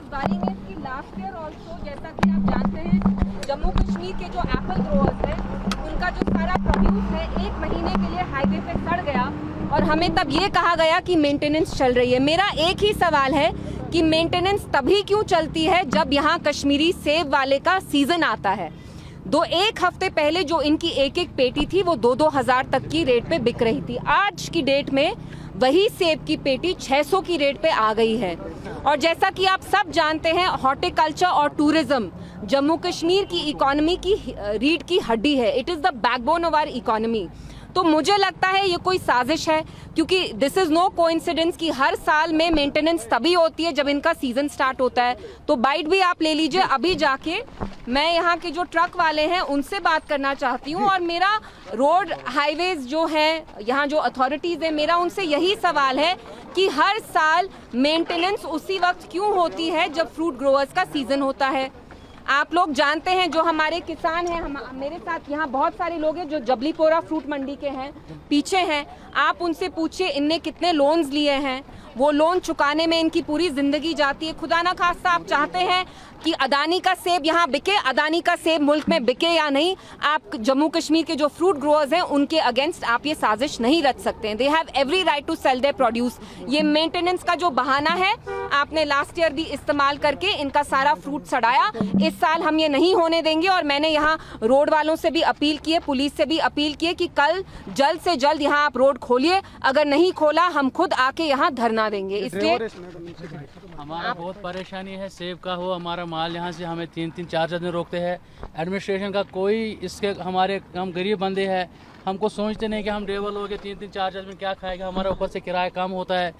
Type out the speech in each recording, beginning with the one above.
गाड़ी में कि लास्ट ईयर ऑल्सो, जैसा कि आप जानते हैं, जम्मू कश्मीर के जो एप्पल ग्रोअर्स हैं उनका जो सारा प्रोड्यूस है 1 महीने के लिए हाईवे पे सड़ गया और हमें तब ये कहा गया कि मेंटेनेंस चल रही है। मेरा एक ही सवाल है कि मेंटेनेंस तभी क्यों चलती है जब यहाँ कश्मीरी सेब वाले का सीजन आता है। एक हफ्ते पहले जो इनकी एक एक पेटी थी वो 2-2 हज़ार तक की रेट पे बिक रही थी। आज की डेट में वही सेब की पेटी 600 की रेट पे आ गई है। और जैसा कि आप सब जानते हैं, हॉर्टिकल्चर और टूरिज्म जम्मू कश्मीर की इकोनॉमी की रीढ़ की हड्डी है। It is the backbone of our economy. तो मुझे लगता है ये कोई साजिश है, क्योंकि दिस इज नो कोइंसिडेंस कि हर साल में मेंटेनेंस तभी होती है जब इनका सीजन स्टार्ट होता है। तो बाइट भी आप ले लीजिए। अभी जाके मैं यहाँ के जो ट्रक वाले हैं उनसे बात करना चाहती हूँ और मेरा रोड हाईवेज जो है, यहाँ जो अथॉरिटीज है, मेरा उनसे यही सवाल है कि हर साल मेंटेनेंस उसी वक्त क्यों होती है जब फ्रूट ग्रोअर्स का सीजन होता है। आप लोग जानते हैं, जो हमारे किसान हैं, मेरे साथ यहाँ बहुत सारे लोग हैं जो जबलीपोरा फ्रूट मंडी के हैं, पीछे हैं। आप उनसे पूछिए इनने कितने लोन्स लिए हैं, वो लोन चुकाने में इनकी पूरी जिंदगी जाती है। खुदा ना खास्ता आप चाहते हैं कि अदानी का सेब यहाँ बिके, अदानी का सेब मुल्क में बिके या नहीं, आप जम्मू कश्मीर के जो फ्रूट ग्रोअर्स हैं उनके अगेंस्ट आप ये साजिश नहीं रच सकते हैं। They have every right to sell their produce. ये मेंटेनेंस का जो बहाना है, आपने लास्ट ईयर भी इस्तेमाल करके इनका सारा फ्रूट सड़ाया। इस साल हम ये नहीं होने देंगे और मैंने यहाँ रोड वालों से भी अपील की है, पुलिस से भी अपील की है कि कल जल्द से जल्द यहाँ आप रोड खोलिए। अगर नहीं खोला हम खुद आके यहाँ धरना देंगे। इसलिए हमारा बहुत परेशानी है, सेब का हो हमारा माल यहाँ से हमें 3-3 4 दिन रोकते हैं। एडमिनिस्ट्रेशन का कोई इसके, हम गरीब बंदे हैं, हमको सोचते नहीं कि हम ड्राइवर लोग 3-3 4 दिन क्या खाएगा। हमारा ऊपर से किराया कम होता है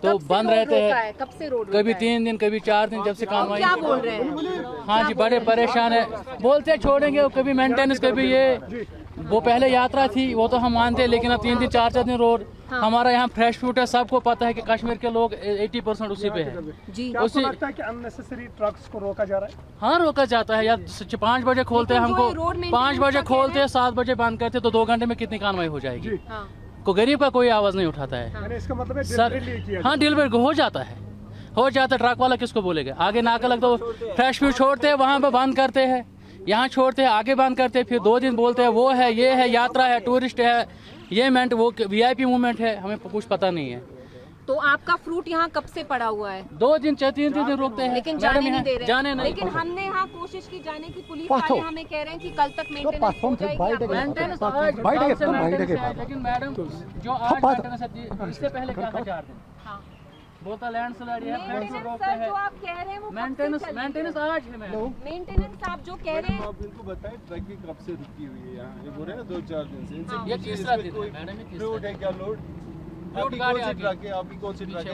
तो बंद रहते हैं। कब से रोड कभी 3 दिन कभी 4 दिन, जब से काम क्या बोल रहे हैं? हाँ जी, बड़े परेशान है, बोलते छोड़ेंगे। कभी मेंटेनेंस, कभी ये वो पहले यात्रा थी वो तो हम मानते हैं, लेकिन अब 3-3 4 दिन रोड। हाँ। हमारा यहाँ फ्रेश फ्रूट है, सबको पता है कि कश्मीर के लोग 80% उसी पे है जी। उसी लगता है कि अननेसेसरी ट्रक्स को रोका जा रहा है। हाँ, रोका जाता है यार। 5 बजे खोलते हैं, हमको 5 बजे खोलते हैं, 7 बजे बंद करते हैं, तो 2 घंटे में कितनी कार्रवाई हो जाएगी। हाँ। को गरीब का कोई आवाज नहीं उठाता है। हाँ। इसका मतलब है सर, हाँ डिलीवरी हो जाता है, ट्रक वाला किसको बोलेगा। आगे नाका लगता है, फ्रेश फ्रूट छोड़ते हैं, वहाँ पे बंद करते हैं, यहाँ छोड़ते हैं, आगे बंद करते हैं, फिर 2 दिन बोलते हैं वो है, ये है, यात्रा है, टूरिस्ट है, ये वो VIP मूवमेंट है, हमें कुछ पता नहीं है। तो आपका फ्रूट यहाँ कब से पड़ा हुआ है? 2 दिन 3 दिन रोकते हैं, लेकिन जाने नहीं दे रहे हैं। जाने नहीं। लेकिन हमने यहाँ कोशिश की जाने की, पुलिस वाले हमें कह रहे हैं कि कल तक मेंटेनेंस हो जाएगी। लेकिन मैडम जो आज मेंटेनेंस है, इससे पहले क्या था 4 दिन बोलता लैंडस्लाइड है, सर जो आप कह रहे हैं वो मेंटेनेंस आज है मैडम। मेंटेनेंस आप जो कह रहे हैं, आप इनको बताएं ट्रक की कब से रुकी हुई है यहाँ, ये बोल रहे हैं 2-4 दिन से। इनसे ये तीसरा दिन है मैडम। फ्रूट है क्या लोड? आपकी कौन सी ट्रक है? आपकी कौन सी ट्रक है?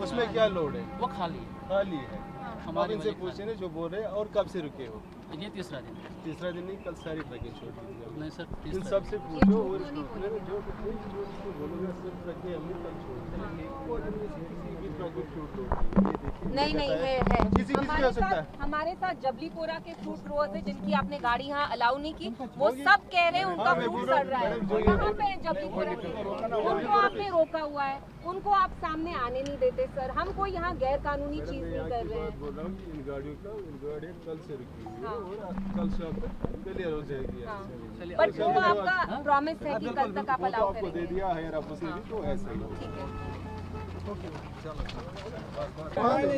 उसमें क्या लोड है? वो खाली है। खाली है। हम इनसे पूछे ना जो बोल रहे हैं, और कब से रुके हो? ये तीसरा दिन। तीसरा दिन नहीं, कल सारी ट्रकें छोड़ दी। नहीं सर, इन सबसे पूछो और जो बोलोगे सिर्फ ट्रकें हमने कल छोड़ दी और किसी भी ट्रक को छूट दो। नहीं है किसी हो सकता है। हमारे साथ जबलीपोरा के फ्रूट ग्रोअर्स है जिनकी आपने गाड़ी यहाँ अलाउ नहीं की, वो सब कह रहे हैं उनका फ्रूट सड़ रहा है। कहाँ पे है जबलीपोरा के? उनको आपने रोका हुआ है, उनको आप सामने आने नहीं देते। सर, हम कोई यहाँ गैर कानूनी चीज नहीं कर रहे हैं। बोल रहा हूँ इन गाड़ियों कल से रुकी हुई है और कल शाम तक क्लियर हो जाएगी। बट वो आपका प्रॉमिस है कि कल तक आप अलाउ आपको दे दिया है, आपको से भी तो ऐसे ही। ठीक है।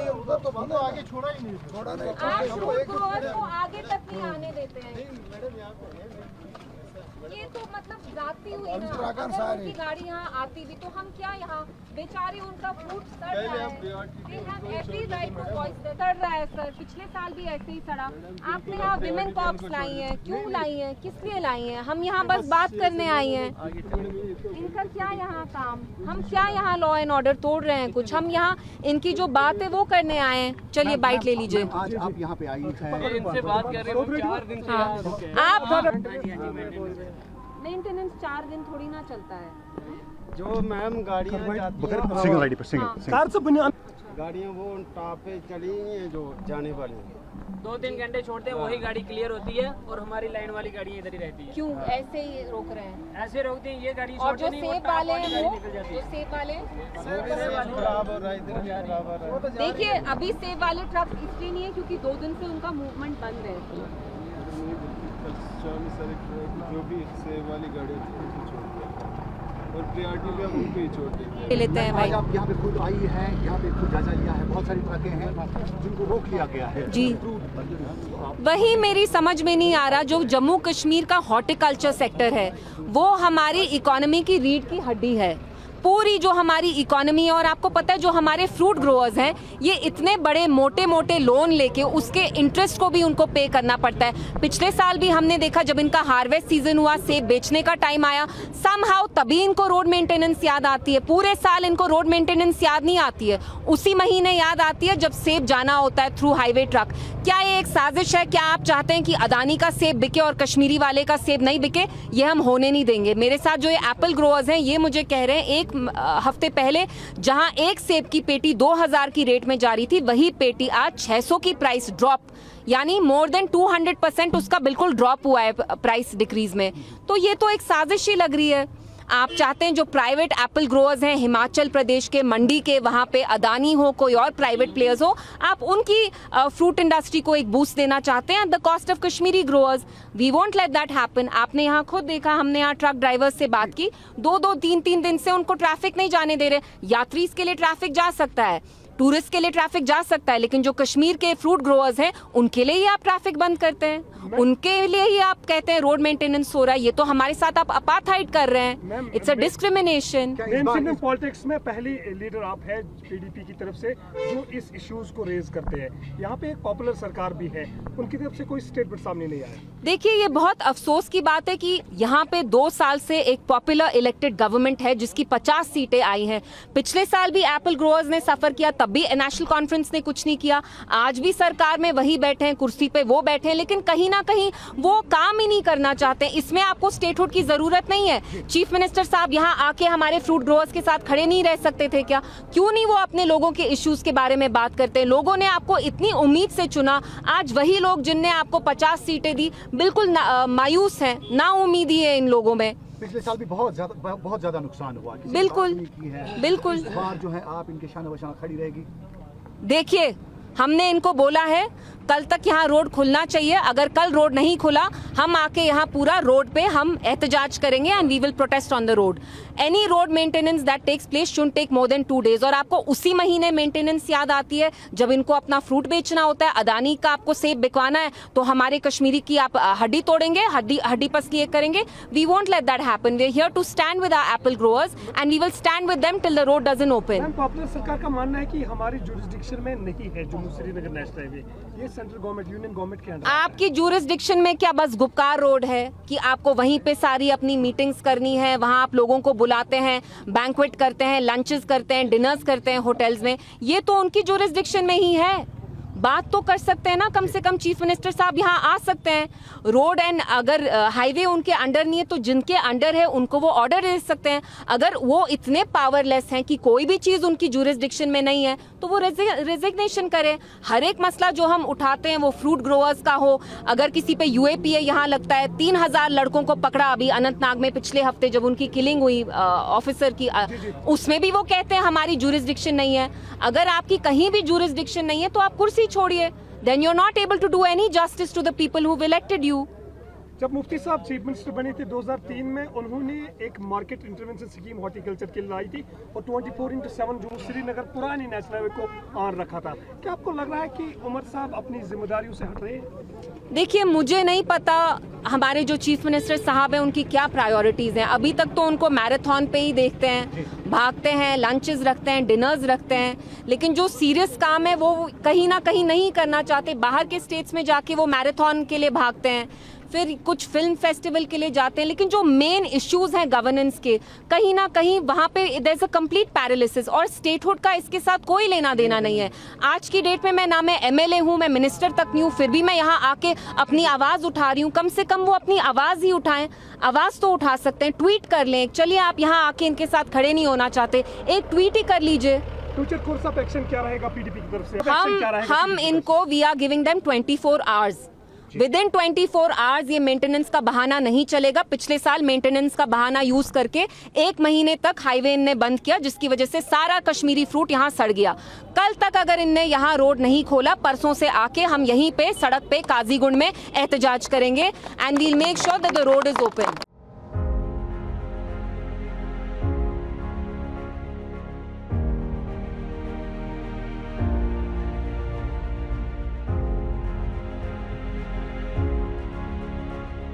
उधर तो बंद, आगे छोड़ा ही नहीं, छोड़ा नहीं। आज फ्रूट ग्रोअर्स को आगे तक नहीं आने देते हैं। ये तो मतलब जाती हुई ना, अगर उनकी गाड़ी यहाँ आती भी तो हम क्या यहाँ बेचारे, उनका फ्रूट सड़ रहा है, एवरी राइट टू वॉइस सड़ रहा है। सर, पिछले साल भी ऐसे ही सड़ा। आपने यहाँ विमेन कॉप्स लाई हैं, क्यों लाई हैं, किस लिए लाई हैं? हम यहाँ बस बात करने आई हैं। इनका क्या यहाँ काम? हम क्या यहाँ लॉ एंड ऑर्डर तोड़ रहे हैं कुछ? हम यहाँ इनकी जो बात है वो करने आए हैं। चलिए बाइट ले लीजिए। आज आप यहाँ पे आई हैं, इनसे बात कर रहे हो 4 दिन से। आप मेंटेनेंस 4 दिन थोड़ी ना चलता है। जो मैम गाड़ियाँ जाती हैं सिंगल आईडी पर सिंगल कार से बुनियाद गाड़ियाँ वो टॉप पे चली ही हैं जो जाने वाली हैं। 2-3 घंटे छोड़ते हैं वही गाड़ी क्लियर होती है और हमारी लाइन वाली गाड़ियाँ इधर ही रहती है। क्यों ऐसे ही रोक रहे हैं? ऐसे रोकते हैं ये गाड़ी और जो छोड़ते नहीं, वो सेब टॉप वाले वाली हैं गाड़ी वो निकल जाती जो है। सेब वाले खराब हो रहा है इधर खराब हो रहा है। देखिए अभी सेब वाले ट्रक इसलिए नहीं है क्योंकि 2 दिन से उनका मूवमेंट बंद है। जो भी सेब वाली गाड़ी थी उनको छोड़ दिया और प्रियरिटी पे हम उनको ही छोड़ देंगे। ले लेते हैं भाई। आज आप यहाँ पे खुद आई है, यहाँ पे खुद जायजा लिया है, बहुत सारी ट्रकें हैं जिनको रोक लिया गया है जी वही मेरी समझ में नहीं आ रहा, जो जम्मू कश्मीर का हॉर्टिकल्चर सेक्टर है वो हमारी इकोनॉमी की रीढ़ की हड्डी है, पूरी जो हमारी इकोनॉमी है। और आपको पता है जो हमारे फ्रूट ग्रोअर्स हैं ये इतने बड़े मोटे मोटे लोन लेके उसके इंटरेस्ट को भी उनको पे करना पड़ता है। पिछले साल भी हमने देखा जब इनका हार्वेस्ट सीजन हुआ, सेब बेचने का टाइम आया, समहाउ तभी इनको रोड मेंटेनेंस याद आती है। पूरे साल इनको रोड मेंटेनेंस याद नहीं आती है, उसी महीने याद आती है जब सेब जाना होता है थ्रू हाईवे ट्रक। क्या ये एक साजिश है? क्या आप चाहते हैं कि अदानी का सेब बिके और कश्मीरी वाले का सेब नहीं बिके? ये हम होने नहीं देंगे। मेरे साथ जो ये एप्पल ग्रोअर्स हैं ये मुझे कह रहे हैं एक हफ्ते पहले जहां एक सेब की पेटी 2000 की रेट में जा रही थी, वही पेटी आज 600 की प्राइस ड्रॉप, यानी मोर देन 200% उसका बिल्कुल ड्रॉप हुआ है प्राइस डिक्रीज में। तो ये तो एक साजिश ही लग रही है। आप चाहते हैं जो प्राइवेट एप्पल ग्रोअर्स हैं हिमाचल प्रदेश के मंडी के, वहाँ पे अदानी हो, कोई और प्राइवेट प्लेयर्स हो, आप उनकी फ्रूट इंडस्ट्री को एक बूस्ट देना चाहते हैं at the cost of Kashmiri growers. We won't let that happen. आपने यहाँ खुद देखा, हमने यहाँ ट्रक ड्राइवर्स से बात की, 2-2, 3-3 दिन से उनको ट्रैफिक नहीं जाने दे रहे। यात्री के लिए ट्रैफिक जा सकता है, टूरिस्ट के लिए ट्रैफिक जा सकता है, लेकिन जो कश्मीर के फ्रूट ग्रोअर्स हैं उनके लिए ही आप ट्रैफिक बंद करते हैं, उनके लिए ही आप कहते हैं रोड मेंटेनेंस हो रहा है। ये तो हमारे साथ आप अपार्थाइड कर रहे हैं। It's a discrimination. Main politics में पहली लीडर आप है पीडीपी की तरफ से जो इस इश्यूज को रेज करते हैं। यहाँ पे एक पॉपुलर सरकार भी है, उनकी तरफ से कोई स्टेटमेंट सामने नहीं आया। देखिए ये बहुत अफसोस की बात है कि यहाँ पे 2 साल से एक पॉपुलर इलेक्टेड गवर्नमेंट है जिसकी 50 सीटें आई हैं। पिछले साल भी एप्पल ग्रोअर्स ने सफर किया, तब भी नेशनल कॉन्फ्रेंस ने कुछ नहीं किया। आज भी सरकार में वही बैठे हैं, कुर्सी पे वो बैठे हैं, लेकिन कहीं ना कहीं वो काम ही नहीं करना चाहते। इसमें आपको स्टेटहुड की जरूरत नहीं है। चीफ मिनिस्टर साहब यहाँ आके हमारे फ्रूट ग्रोअर्स के साथ खड़े नहीं रह सकते थे क्या? क्यों नहीं वो अपने लोगों के इश्यूज के बारे में बात करते हैं? लोगों ने आपको इतनी उम्मीद से चुना, आज वही लोग जिनने आपको 50 सीटें दी बिल्कुल मायूस हैं, ना उम्मीदी है इन लोगों में। पिछले साल भी बहुत ज्यादा नुकसान हुआ। किसी ने बिल्कुल, बात नहीं की है। बिल्कुल। इस बार जो है आप इनके शान बशान खड़ी रहेगी। देखिए हमने इनको बोला है कल तक यहाँ रोड खुलना चाहिए, अगर कल रोड नहीं खुला हम आके यहाँ पूरा रोड पे हम एहतजाज करेंगे and we will protest on the road. Any road maintenance that takes place should take more than 2 days। और आपको उसी महीने मेंटेनेंस याद आती है जब इनको अपना फ्रूट बेचना होता है। अदानी का आपको सेब बिकवाना है तो हमारे कश्मीरी की आप हड्डी तोड़ेंगे, हड्डी पसली करेंगे। We won't let that happen. We are here to stand with our apple growers and we will stand with them till the road doesn't open. Popular सरकार का मानना है कि हमारी जुरिसडिक्शन में नहीं है जम्मू श्रीनगर नेशनल हाईवे, ये सेंट्रल गवर्नमेंट यूनियन गवर्नमेंट के अंडर। आपकी जुरिसडिक्शन में क्या बस गुपकार रोड है कि आपको वहीं पे सारी अपनी मीटिंग्स करनी है, वहां आप लोगों को बुलाते हैं, बैंक्वेट करते हैं, लंचेस करते हैं, डिनर्स करते हैं होटल्स में? ये तो उनकी जुरिसडिक्शन में ही है। बात तो कर सकते हैं ना, कम से कम चीफ मिनिस्टर साहब यहाँ आ सकते हैं। रोड एंड अगर हाईवे उनके अंडर नहीं है तो जिनके अंडर है उनको वो ऑर्डर दे सकते हैं। अगर वो इतने पावरलेस हैं कि कोई भी चीज़ उनकी जुरिसडिक्शन में नहीं है तो वो रेजिग्नेशन करें। हर एक मसला जो हम उठाते हैं वो फ्रूट ग्रोअर्स का हो, अगर किसी पे यूएपीए यहाँ लगता है, 3000 लड़कों को पकड़ा अभी अनंतनाग में पिछले हफ्ते जब उनकी किलिंग हुई ऑफिसर की, उसमें भी वो कहते हैं हमारी जुरिसडिक्शन नहीं है। अगर आपकी कहीं भी जुरिसडिक्शन नहीं है तो आप कुर्सी छोड़िए, then you're not able to do any justice to the people who've elected you। जब मुफ्ती साहब चीफ मिनिस्टर बने थे 2003 में, उन्होंने एक मार्केट इंटरवेंशन स्कीम हॉर्टिकल्चर के लिए लाई थी और 24/7 जम्मू श्रीनगर पुरानी नेशनल हाईवे को ऑन रखा था। क्या आपको लग रहा है कि उमर साहब अपनी जिम्मेदारियों से हट रहे हैं? देखिए मुझे नहीं पता हमारे जो चीफ मिनिस्टर साहब हैं उनकी क्या प्रायोरिटीज हैं। अभी तक तो उनको मैराथन पे ही देखते हैं, भागते हैं, लंचेस रखते हैं, डिनर्स रखते हैं, लेकिन जो सीरियस काम है वो कहीं ना कहीं नहीं करना चाहते। बाहर के स्टेट्स में जाके वो मैराथन के लिए भागते हैं। फिर कुछ फिल्म फेस्टिवल के लिए जाते हैं, लेकिन जो मेन इश्यूज हैं गवर्नेंस के, कहीं ना कहीं वहाँ पे there is a complete paralysis, और स्टेटहुड का इसके साथ कोई लेना देना नहीं है। आज की डेट में मैं एमएलए हूँ, मैं मिनिस्टर तक नहीं हूँ, फिर भी मैं यहाँ आके अपनी आवाज़ उठा रही हूँ। कम से कम वो अपनी आवाज़ ही उठाएं, आवाज़ तो उठा सकते हैं, ट्वीट कर लें। चलिए आप यहाँ आके इनके साथ खड़े नहीं होना चाहते, एक ट्वीट ही कर लीजिए। फ्यूचर कोर्स ऑफ एक्शन क्या रहेगा पीडीपी की तरफ से? हम इनको we are giving them 24 hours, within 24 hours ये मेंटेनेंस का बहाना नहीं चलेगा। पिछले साल मेंटेनेंस का बहाना यूज करके 1 महीने तक हाईवे इनने बंद किया, जिसकी वजह से सारा कश्मीरी फ्रूट यहाँ सड़ गया। कल तक अगर इनने यहाँ रोड नहीं खोला, परसों से आके हम यहीं पे सड़क पे काजीगुंड में एहतजाज करेंगे and we'll make sure that the road is open.